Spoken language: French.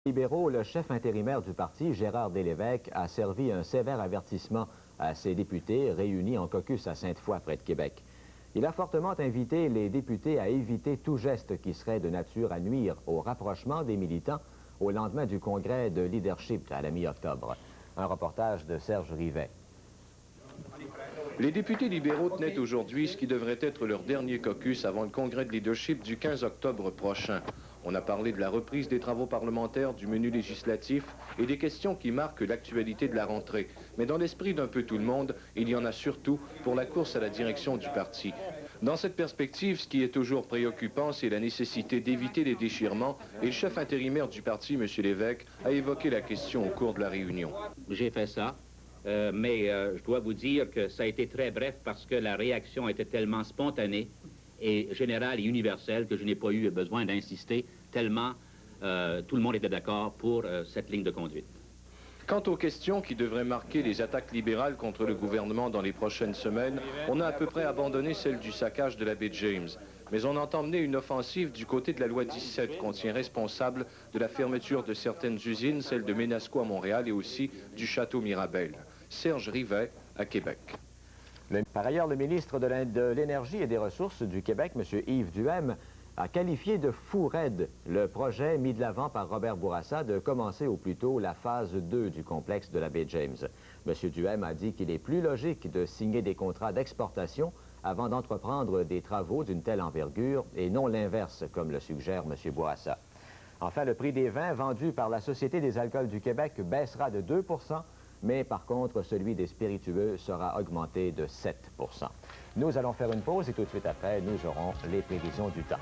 Libéraux, le chef intérimaire du parti, Gérard Delévesque, a servi un sévère avertissement à ses députés réunis en caucus à Sainte-Foy, près de Québec. Il a fortement invité les députés à éviter tout geste qui serait de nature à nuire au rapprochement des militants au lendemain du congrès de leadership à la mi-octobre. Un reportage de Serge Rivet. Les députés libéraux tenaient aujourd'hui ce qui devrait être leur dernier caucus avant le congrès de leadership du 15 octobre prochain. On a parlé de la reprise des travaux parlementaires, du menu législatif et des questions qui marquent l'actualité de la rentrée. Mais dans l'esprit d'un peu tout le monde, il y en a surtout pour la course à la direction du parti. Dans cette perspective, ce qui est toujours préoccupant, c'est la nécessité d'éviter les déchirements et le chef intérimaire du parti, M. Lévesque, a évoqué la question au cours de la réunion. J'ai fait ça. Mais je dois vous dire que ça a été très bref parce que la réaction était tellement spontanée et générale et universelle que je n'ai pas eu besoin d'insister tellement tout le monde était d'accord pour cette ligne de conduite. Quant aux questions qui devraient marquer les attaques libérales contre le gouvernement dans les prochaines semaines, on a à peu près abandonné celle du saccage de la baie James. Mais on entend mener une offensive du côté de la loi 17 qu'on tient responsable de la fermeture de certaines usines, celle de Ménasco à Montréal et aussi du Château Mirabel. Serge Rivet, à Québec. Par ailleurs, le ministre de l'Énergie et des Ressources du Québec, M. Yves Duhem, a qualifié de fou raide le projet mis de l'avant par Robert Bourassa de commencer au plus tôt la phase 2 du complexe de la baie James. M. Duhem a dit qu'il est plus logique de signer des contrats d'exportation avant d'entreprendre des travaux d'une telle envergure et non l'inverse, comme le suggère M. Bourassa. Enfin, le prix des vins vendus par la Société des alcools du Québec baissera de 2 %, mais par contre, celui des spiritueux sera augmenté de 7 %. Nous allons faire une pause et tout de suite après, nous aurons les prévisions du temps.